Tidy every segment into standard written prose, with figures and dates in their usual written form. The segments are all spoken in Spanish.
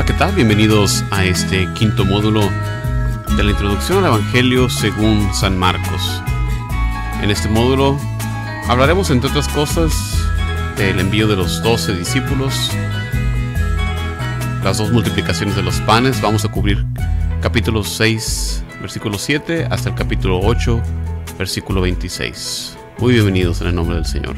¿qué tal? Bienvenidos a este quinto módulo de la introducción al Evangelio según San Marcos. En este módulo hablaremos, entre otras cosas, del envío de los 12 discípulos, las dos multiplicaciones de los panes. Vamos a cubrir capítulo 6, versículo 7, hasta el capítulo 8, versículo 26. Muy bienvenidos en el nombre del Señor.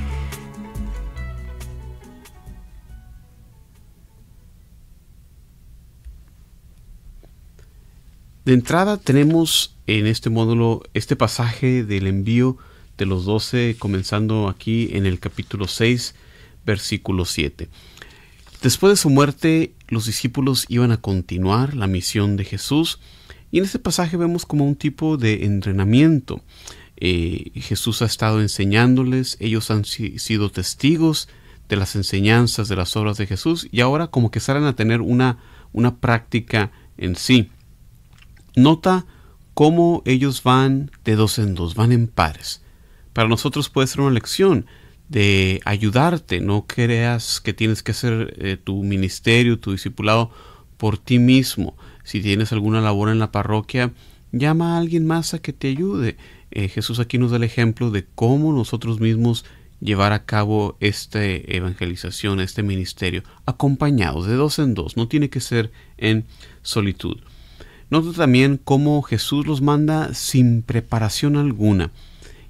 De entrada tenemos en este módulo este pasaje del envío de los 12, comenzando aquí en el capítulo 6, versículo 7. Después de su muerte, los discípulos iban a continuar la misión de Jesús, y en este pasaje vemos como un tipo de entrenamiento. Jesús ha estado enseñándoles, ellos han sido testigos de las enseñanzas, de las obras de Jesús, y ahora como que salen a tener una práctica en sí. Nota cómo ellos van de dos en dos, van en pares. Para nosotros puede ser una lección de ayudarte. No creas que tienes que hacer tu ministerio, tu discipulado por ti mismo. Si tienes alguna labor en la parroquia, llama a alguien más a que te ayude. Jesús aquí nos da el ejemplo de cómo nosotros mismos llevar a cabo esta evangelización, este ministerio, acompañados de dos en dos. No tiene que ser en solitud. Nota también cómo Jesús los manda sin preparación alguna.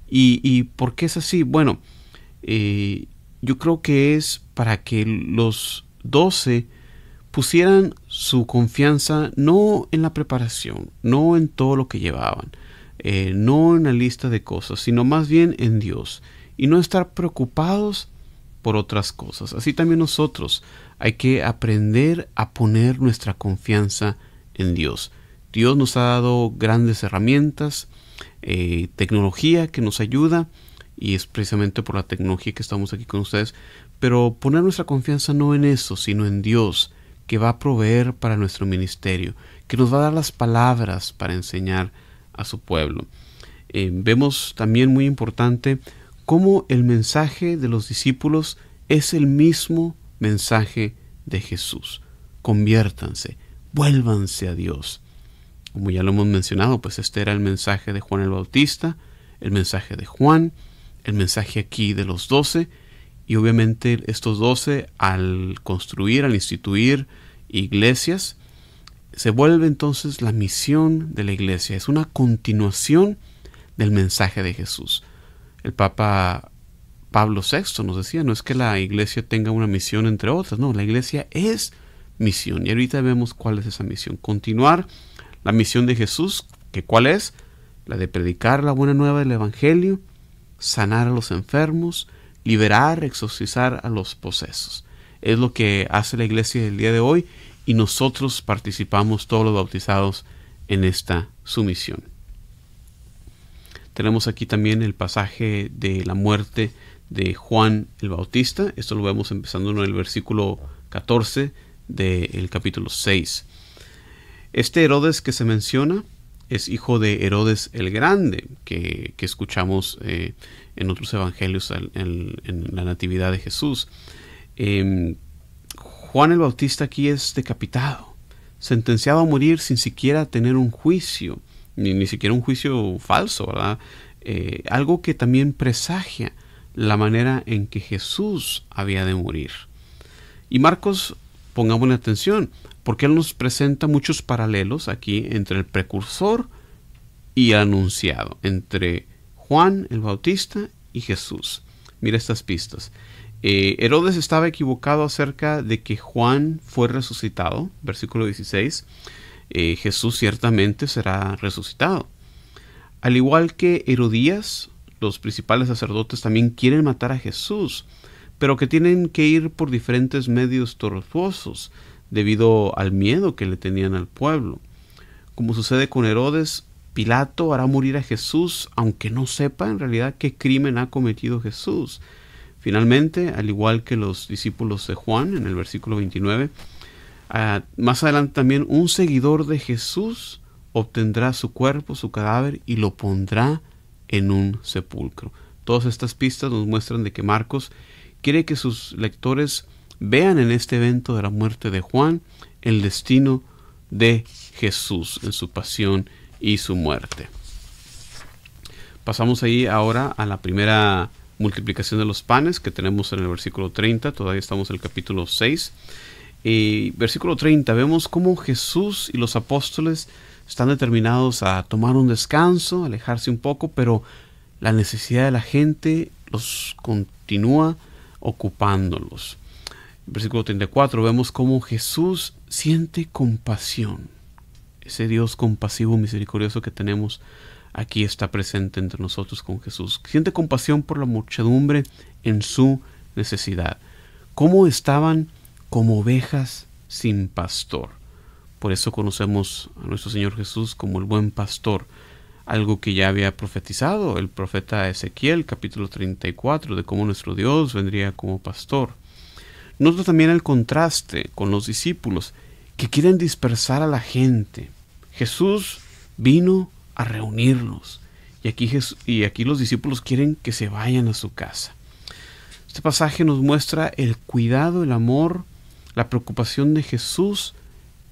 ¿Y por qué es así? Bueno, yo creo que es para que los 12 pusieran su confianza no en la preparación, no en todo lo que llevaban, no en la lista de cosas, sino más bien en Dios. Y no estar preocupados por otras cosas. Así también nosotros hay que aprender a poner nuestra confianza en Dios. Dios nos ha dado grandes herramientas, tecnología que nos ayuda, y es precisamente por la tecnología que estamos aquí con ustedes, pero poner nuestra confianza no en eso, sino en Dios, que va a proveer para nuestro ministerio, que nos va a dar las palabras para enseñar a su pueblo. Vemos también muy importante cómo el mensaje de los discípulos es el mismo mensaje de Jesús. Conviértanse, vuélvanse a Dios. Como ya lo hemos mencionado, pues este era el mensaje de Juan el Bautista, el mensaje de Juan, el mensaje aquí de los 12, y obviamente estos 12 al construir, al instituir iglesias, se vuelve entonces la misión de la iglesia. Es una continuación del mensaje de Jesús. El Papa Pablo VI nos decía, no es que la iglesia tenga una misión entre otras, no, la iglesia es misión. Y ahorita vemos cuál es esa misión. Continuar la misión de Jesús, que ¿cuál es? La de predicar la buena nueva del Evangelio, sanar a los enfermos, liberar, exorcizar a los posesos. Es lo que hace la iglesia el día de hoy, y nosotros participamos, todos los bautizados, en esta su misión. Tenemos aquí también el pasaje de la muerte de Juan el Bautista. Esto lo vemos empezando en el versículo 14 del capítulo 6. Este Herodes que se menciona es hijo de Herodes el Grande, que escuchamos en otros evangelios en la Natividad de Jesús. Juan el Bautista aquí es decapitado, sentenciado a morir sin siquiera tener un juicio, ni siquiera un juicio falso, ¿verdad? Algo que también presagia la manera en que Jesús había de morir. Y Marcos, pongámosle atención, porque él nos presenta muchos paralelos aquí entre el precursor y el anunciado, entre Juan el Bautista y Jesús. Mira estas pistas. Herodes estaba equivocado acerca de que Juan fue resucitado, versículo 16. Jesús ciertamente será resucitado. Al igual que Herodías, los principales sacerdotes también quieren matar a Jesús, pero que tienen que ir por diferentes medios tortuosos, debido al miedo que le tenían al pueblo. Como sucede con Herodes, Pilato hará morir a Jesús, aunque no sepa en realidad qué crimen ha cometido Jesús. Finalmente, al igual que los discípulos de Juan, en el versículo 29, más adelante también un seguidor de Jesús obtendrá su cuerpo, su cadáver, y lo pondrá en un sepulcro. Todas estas pistas nos muestran de que Marcos quiere que sus lectores vean en este evento de la muerte de Juan el destino de Jesús en su pasión y su muerte. Pasamos ahí ahora a la primera multiplicación de los panes que tenemos en el versículo 30. Todavía estamos en el capítulo 6. Versículo 30, vemos cómo Jesús y los apóstoles están determinados a tomar un descanso, alejarse un poco, pero la necesidad de la gente los continúa ocupándolos. Versículo 34, vemos cómo Jesús siente compasión. Ese Dios compasivo, misericordioso que tenemos aquí está presente entre nosotros con Jesús. Siente compasión por la muchedumbre en su necesidad. Cómo estaban como ovejas sin pastor. Por eso conocemos a nuestro Señor Jesús como el buen pastor. Algo que ya había profetizado el profeta Ezequiel, capítulo 34, de cómo nuestro Dios vendría como pastor. Nota también el contraste con los discípulos que quieren dispersar a la gente. Jesús vino a reunirlos y aquí los discípulos quieren que se vayan a su casa. Este pasaje nos muestra el cuidado, el amor, la preocupación de Jesús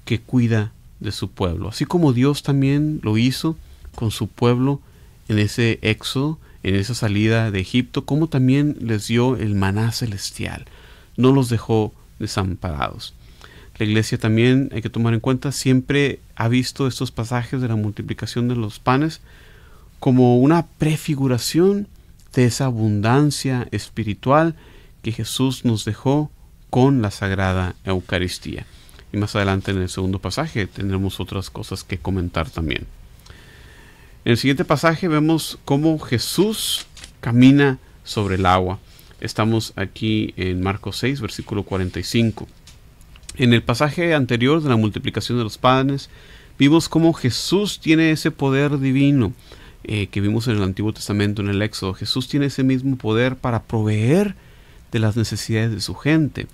que cuida de su pueblo, así como Dios también lo hizo con su pueblo en ese éxodo, en esa salida de Egipto, como también les dio el maná celestial, no los dejó desamparados. La iglesia también, hay que tomar en cuenta, siempre ha visto estos pasajes de la multiplicación de los panes como una prefiguración de esa abundancia espiritual que Jesús nos dejó con la Sagrada Eucaristía. Y más adelante en el segundo pasaje tendremos otras cosas que comentar también. En el siguiente pasaje vemos cómo Jesús camina sobre el agua. Estamos aquí en Marcos 6, versículo 45. En el pasaje anterior de la multiplicación de los panes, vimos cómo Jesús tiene ese poder divino que vimos en el Antiguo Testamento, en el Éxodo. Jesús tiene ese mismo poder para proveer de las necesidades de su gente.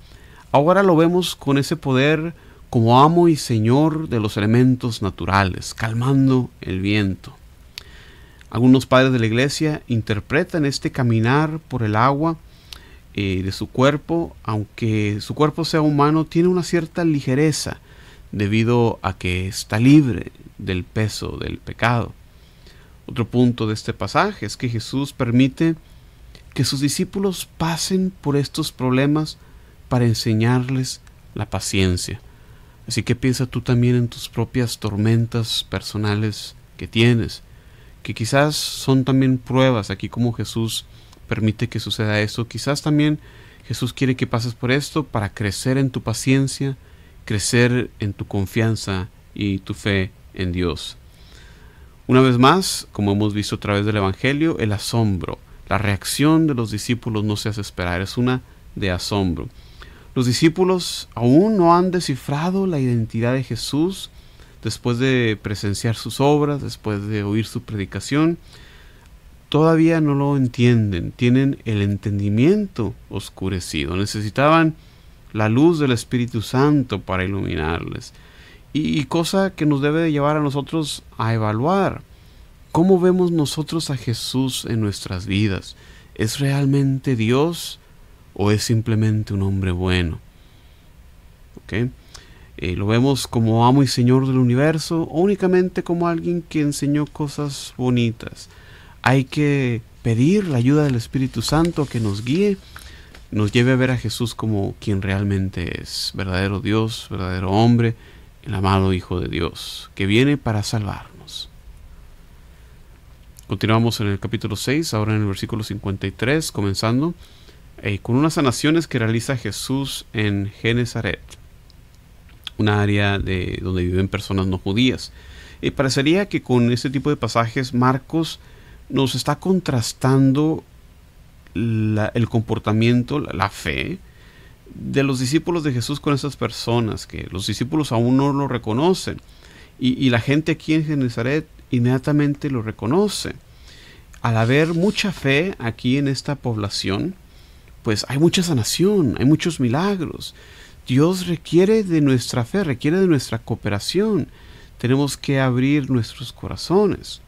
Ahora lo vemos con ese poder como amo y señor de los elementos naturales, calmando el viento. Algunos padres de la iglesia interpretan este caminar por el agua de su cuerpo, aunque su cuerpo sea humano, tiene una cierta ligereza debido a que está libre del peso del pecado. Otro punto de este pasaje es que Jesús permite que sus discípulos pasen por estos problemas para enseñarles la paciencia. Así que piensa tú también en tus propias tormentas personales que tienes, que quizás son también pruebas, aquí como Jesús permite que suceda eso. Quizás también Jesús quiere que pases por esto para crecer en tu paciencia, crecer en tu confianza y tu fe en Dios. Una vez más, como hemos visto a través del Evangelio, el asombro, la reacción de los discípulos no se hace esperar, es una de asombro. Los discípulos aún no han descifrado la identidad de Jesús después de presenciar sus obras, después de oír su predicación. Todavía no lo entienden, tienen el entendimiento oscurecido. Necesitaban la luz del Espíritu Santo para iluminarles. Y cosa que nos debe de llevar a nosotros a evaluar. ¿Cómo vemos nosotros a Jesús en nuestras vidas? ¿Es realmente Dios o es simplemente un hombre bueno? ¿Okay? ¿Lo vemos como amo y señor del universo o únicamente como alguien que enseñó cosas bonitas? Hay que pedir la ayuda del Espíritu Santo que nos guíe, nos lleve a ver a Jesús como quien realmente es, verdadero Dios, verdadero hombre, el amado Hijo de Dios, que viene para salvarnos. Continuamos en el capítulo 6, ahora en el versículo 53, comenzando con unas sanaciones que realiza Jesús en Genezaret, una área donde viven personas no judías. Parecería que con este tipo de pasajes Marcos nos está contrastando el comportamiento, la fe de los discípulos de Jesús con esas personas, que los discípulos aún no lo reconocen. Y la gente aquí en Genezaret inmediatamente lo reconoce. Al haber mucha fe aquí en esta población, pues hay mucha sanación, hay muchos milagros. Dios requiere de nuestra fe, requiere de nuestra cooperación. Tenemos que abrir nuestros corazones.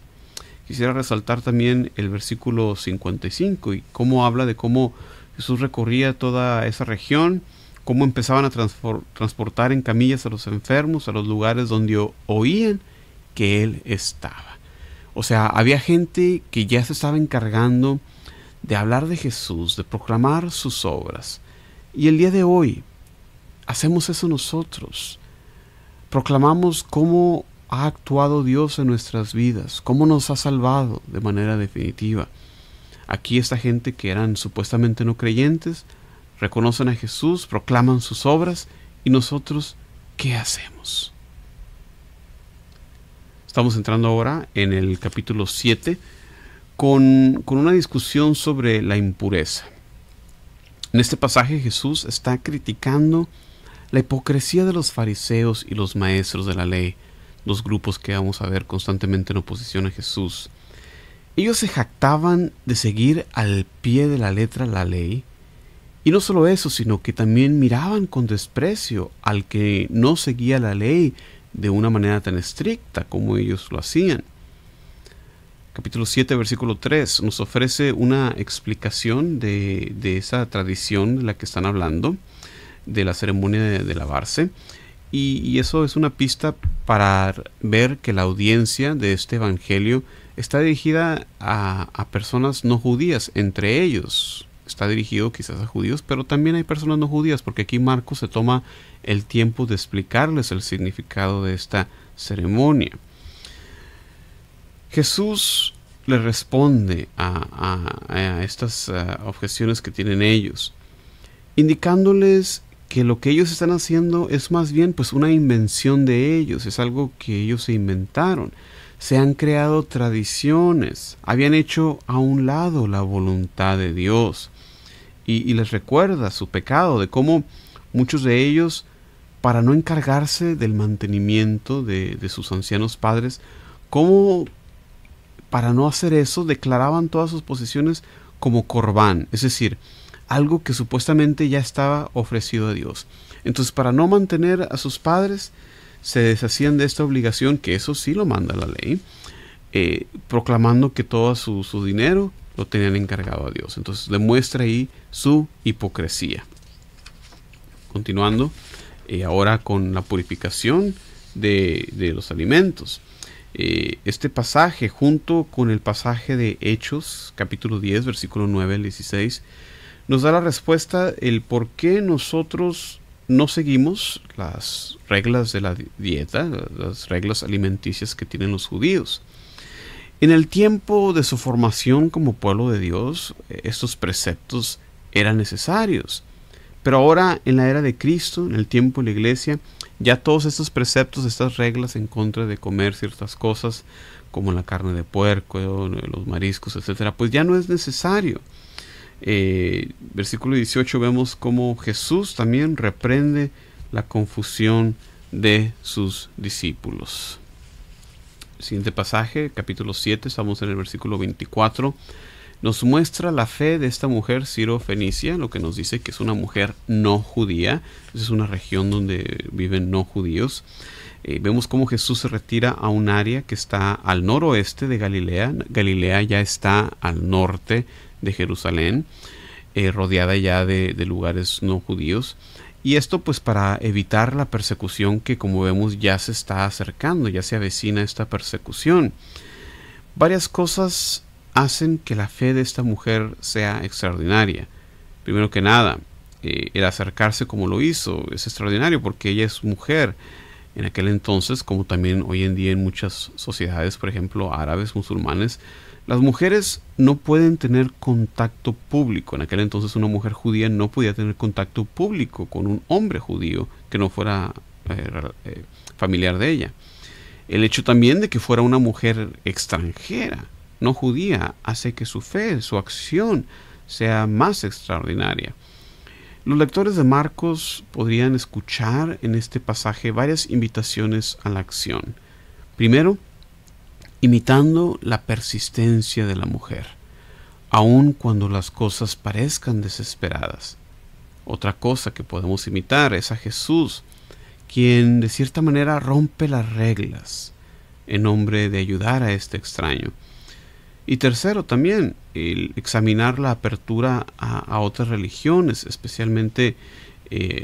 Quisiera resaltar también el versículo 55 y cómo habla de cómo Jesús recorría toda esa región, cómo empezaban a transportar en camillas a los enfermos a los lugares donde oían que Él estaba. O sea, había gente que ya se estaba encargando de hablar de Jesús, de proclamar sus obras. Y el día de hoy hacemos eso nosotros. Proclamamos cómo ha actuado Dios en nuestras vidas, cómo nos ha salvado de manera definitiva. Aquí esta gente que eran supuestamente no creyentes, reconocen a Jesús, proclaman sus obras, y nosotros, ¿qué hacemos? Estamos entrando ahora en el capítulo 7 con una discusión sobre la impureza. En este pasaje Jesús está criticando la hipocresía de los fariseos y los maestros de la ley, dos grupos que vamos a ver constantemente en oposición a Jesús. Ellos se jactaban de seguir al pie de la letra la ley, y no solo eso, sino que también miraban con desprecio al que no seguía la ley de una manera tan estricta como ellos lo hacían. Capítulo 7, versículo 3 nos ofrece una explicación de esa tradición de la que están hablando, de la ceremonia de lavarse, y eso es una pista para ver que la audiencia de este evangelio está dirigida a personas no judías. Entre ellos está dirigido quizás a judíos, pero también hay personas no judías, porque aquí Marcos se toma el tiempo de explicarles el significado de esta ceremonia. Jesús le responde a estas objeciones que tienen ellos, indicándoles que lo que ellos están haciendo es más bien pues una invención de ellos, es algo que ellos se inventaron. Se han creado tradiciones, habían hecho a un lado la voluntad de Dios, y les recuerda su pecado, de cómo muchos de ellos, para no encargarse del mantenimiento de sus ancianos padres, cómo para no hacer eso declaraban todas sus posesiones como corbán, es decir, algo que supuestamente ya estaba ofrecido a Dios. Entonces, para no mantener a sus padres, se deshacían de esta obligación, que eso sí lo manda la ley, proclamando que todo su dinero lo tenían encargado a Dios. Entonces demuestra ahí su hipocresía. Continuando, ahora con la purificación de los alimentos. Este pasaje, junto con el pasaje de Hechos, capítulo 10, versículo 9 al 16, nos da la respuesta, el por qué nosotros no seguimos las reglas de la dieta, las reglas alimenticias que tienen los judíos. En el tiempo de su formación como pueblo de Dios, estos preceptos eran necesarios. Pero ahora, en la era de Cristo, en el tiempo de la iglesia, ya todos estos preceptos, estas reglas en contra de comer ciertas cosas, como la carne de puerco, los mariscos, etcétera, pues ya no es necesario. Versículo 18 vemos cómo Jesús también reprende la confusión de sus discípulos. Siguiente pasaje, capítulo 7, estamos en el versículo 24. Nos muestra la fe de esta mujer Ciro-Fenicia, lo que nos dice que es una mujer no judía. Es una región donde viven no judíos. Vemos cómo Jesús se retira a un área que está al noroeste de Galilea. Galilea ya está al norte de Jerusalén, rodeada ya de lugares no judíos. Y esto pues para evitar la persecución que, como vemos, ya se está acercando, ya se avecina esta persecución. Varias cosas hacen que la fe de esta mujer sea extraordinaria. Primero que nada, el acercarse como lo hizo es extraordinario porque ella es mujer. En aquel entonces, como también hoy en día en muchas sociedades, por ejemplo árabes, musulmanes, las mujeres no pueden tener contacto público. En aquel entonces una mujer judía no podía tener contacto público con un hombre judío que no fuera familiar de ella. El hecho también de que fuera una mujer extranjera, no judía, hace que su fe, su acción sea más extraordinaria. Los lectores de Marcos podrían escuchar en este pasaje varias invitaciones a la acción. Primero, imitando la persistencia de la mujer, aun cuando las cosas parezcan desesperadas. Otra cosa que podemos imitar es a Jesús, quien de cierta manera rompe las reglas en nombre de ayudar a este extraño. Y tercero también, el examinar la apertura a otras religiones, especialmente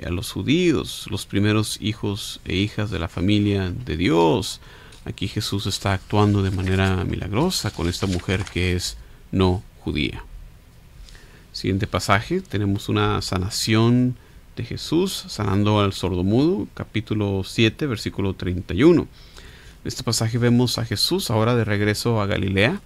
a los judíos, los primeros hijos e hijas de la familia de Dios. Aquí Jesús está actuando de manera milagrosa con esta mujer que es no judía. Siguiente pasaje, tenemos una sanación de Jesús, sanando al sordomudo, capítulo 7, versículo 31. En este pasaje vemos a Jesús ahora de regreso a Galilea.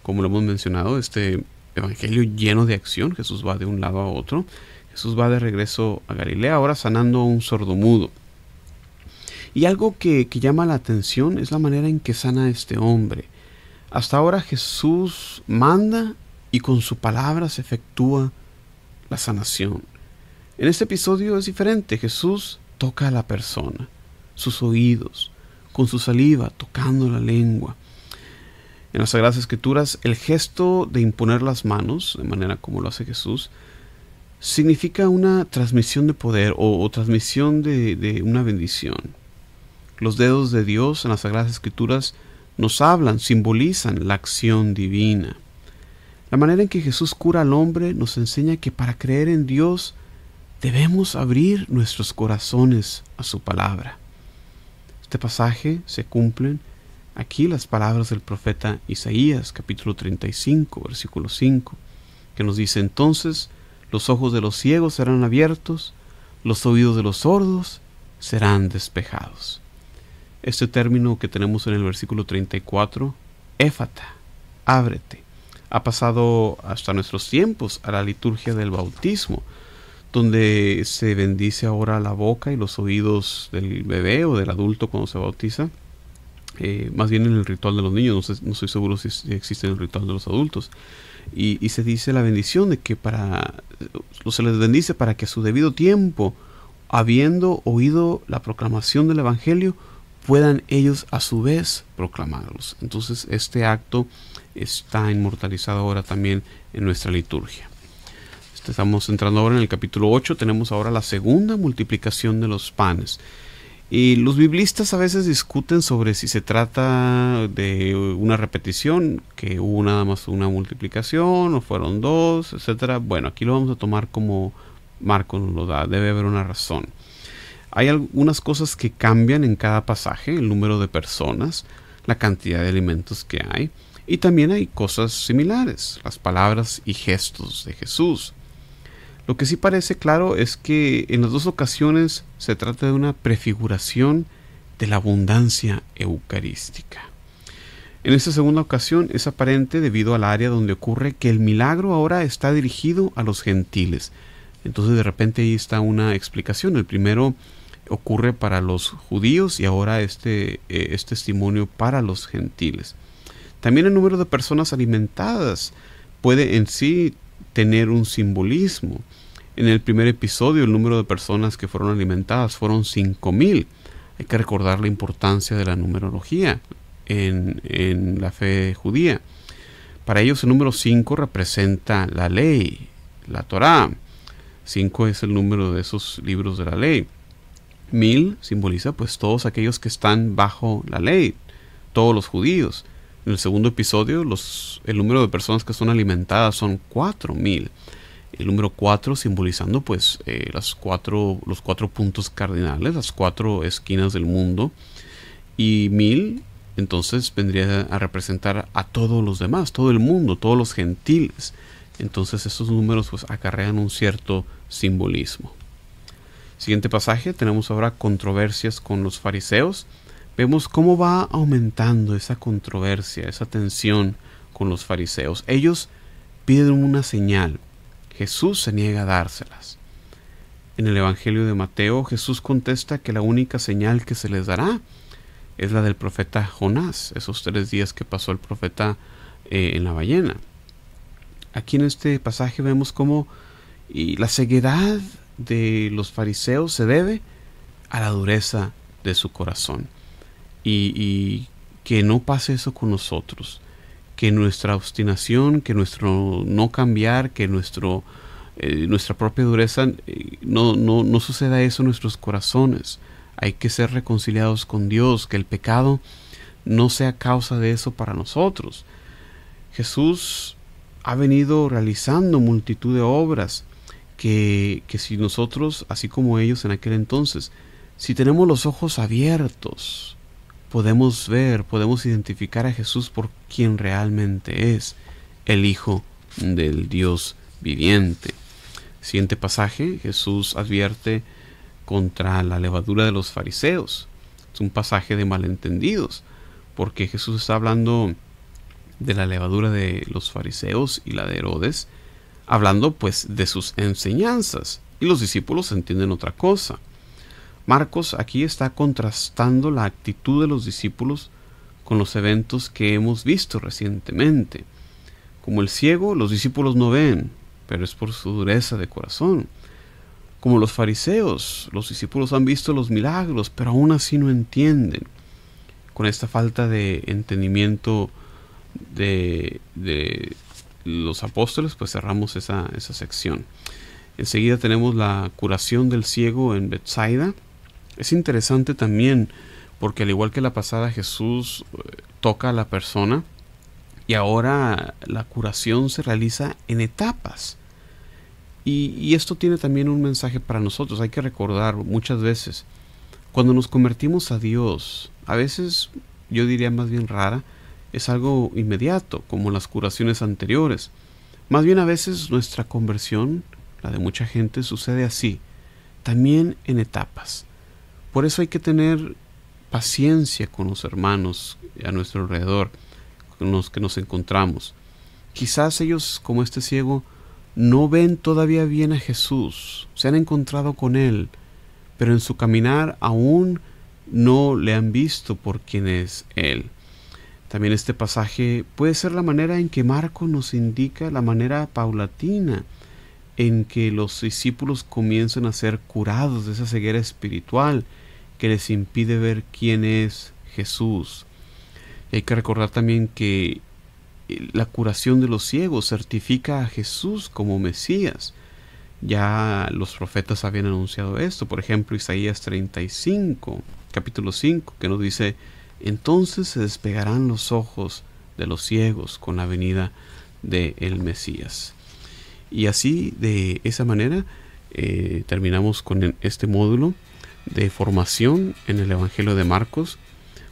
Como lo hemos mencionado, este evangelio lleno de acción. Jesús va de un lado a otro. Jesús va de regreso a Galilea, ahora sanando a un sordomudo. Y algo que llama la atención es la manera en que sana a este hombre. Hasta ahora Jesús manda y con su palabra se efectúa la sanación. En este episodio es diferente. Jesús toca a la persona, sus oídos, con su saliva, tocando la lengua. En las Sagradas Escrituras, el gesto de imponer las manos, de manera como lo hace Jesús, significa una transmisión de poder o transmisión de una bendición. Los dedos de Dios en las Sagradas Escrituras nos hablan, simbolizan la acción divina. La manera en que Jesús cura al hombre nos enseña que para creer en Dios debemos abrir nuestros corazones a su palabra. Este pasaje se cumplen aquí las palabras del profeta Isaías, capítulo 35, versículo 5, que nos dice: entonces los ojos de los ciegos serán abiertos, los oídos de los sordos serán despejados. Este término que tenemos en el versículo 34, éfata, ábrete, ha pasado hasta nuestros tiempos a la liturgia del bautismo, donde se bendice ahora la boca y los oídos del bebé o del adulto cuando se bautiza. Más bien en el ritual de los niños, no estoy seguro si existe en el ritual de los adultos. Y se dice la bendición de que se les bendice para que a su debido tiempo, habiendo oído la proclamación del Evangelio, puedan ellos a su vez proclamarlos. Entonces este acto está inmortalizado ahora también en nuestra liturgia. Estamos entrando ahora en el capítulo 8, tenemos ahora la segunda multiplicación de los panes. Y los biblistas a veces discuten sobre si se trata de una repetición, que hubo nada más una multiplicación, o fueron dos, etcétera. Bueno, aquí lo vamos a tomar como Marcos nos lo da, debe haber una razón. Hay algunas cosas que cambian en cada pasaje, el número de personas, la cantidad de alimentos que hay, y también hay cosas similares, las palabras y gestos de Jesús. Lo que sí parece claro es que en las dos ocasiones se trata de una prefiguración de la abundancia eucarística. En esta segunda ocasión es aparente debido al área donde ocurre que el milagro ahora está dirigido a los gentiles. Entonces de repente ahí está una explicación. El primero ocurre para los judíos y ahora este es testimonio para los gentiles. También el número de personas alimentadas puede en sí tener un simbolismo. En el primer episodio el número de personas que fueron alimentadas fueron 5,000. Hay que recordar la importancia de la numerología en la fe judía. Para ellos el número 5 representa la ley, la Torá. 5 es el número de esos libros de la ley. 1,000 simboliza pues todos aquellos que están bajo la ley, todos los judíos. En el segundo episodio el número de personas que son alimentadas son 4,000. El número 4 simbolizando pues los cuatro puntos cardinales, las 4 esquinas del mundo. Y 1,000 entonces vendría a representar a todos los demás, todo el mundo, todos los gentiles. Entonces estos números pues acarrean un cierto simbolismo. Siguiente pasaje, tenemos ahora controversias con los fariseos. Vemos cómo va aumentando esa controversia, esa tensión con los fariseos. Ellos piden una señal. Jesús se niega a dárselas. En el Evangelio de Mateo, Jesús contesta que la única señal que se les dará es la del profeta Jonás, esos 3 días que pasó el profeta en la ballena. Aquí en este pasaje vemos cómo la ceguedad de los fariseos se debe a la dureza de su corazón. Y que no pase eso con nosotros, que nuestra obstinación, que nuestro no cambiar, que nuestra propia dureza, no suceda eso en nuestros corazones. Hay que ser reconciliados con Dios, que el pecado no sea causa de eso para nosotros. Jesús ha venido realizando multitud de obras que si nosotros, así como ellos en aquel entonces, si tenemos los ojos abiertos, podemos ver, podemos identificar a Jesús por quien realmente es, el Hijo del Dios viviente. Siguiente pasaje, Jesús advierte contra la levadura de los fariseos. Es un pasaje de malentendidos, porque Jesús está hablando de la levadura de los fariseos y la de Herodes, hablando pues de sus enseñanzas, y los discípulos entienden otra cosa. Marcos aquí está contrastando la actitud de los discípulos con los eventos que hemos visto recientemente. Como el ciego, los discípulos no ven, pero es por su dureza de corazón. Como los fariseos, los discípulos han visto los milagros, pero aún así no entienden. Con esta falta de entendimiento de los apóstoles, pues cerramos esa sección. Enseguida tenemos la curación del ciego en Betsaida. Es interesante también porque, al igual que la pasada, Jesús toca a la persona, y ahora la curación se realiza en etapas. Y esto tiene también un mensaje para nosotros. Hay que recordar muchas veces, cuando nos convertimos a Dios, a veces, yo diría más bien rara, es algo inmediato, como las curaciones anteriores. Más bien a veces nuestra conversión, la de mucha gente, sucede así, también en etapas. Por eso hay que tener paciencia con los hermanos a nuestro alrededor, con los que nos encontramos. Quizás ellos, como este ciego, no ven todavía bien a Jesús, se han encontrado con Él, pero en su caminar aún no le han visto por quien es Él. También este pasaje puede ser la manera en que Marcos nos indica la manera paulatina en que los discípulos comienzan a ser curados de esa ceguera espiritual que les impide ver quién es Jesús. Y hay que recordar también que la curación de los ciegos certifica a Jesús como Mesías. Ya los profetas habían anunciado esto. Por ejemplo, Isaías 35, capítulo 5, que nos dice: entonces se despegarán los ojos de los ciegos con la venida del Mesías. Y así, de esa manera, terminamos con este módulo de formación en el Evangelio de Marcos.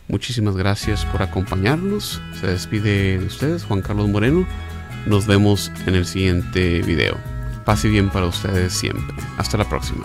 Muchísimas gracias por acompañarnos. Se despide de ustedes Juan Carlos Moreno. Nos vemos en el siguiente video. Pase bien para ustedes siempre. Hasta la próxima.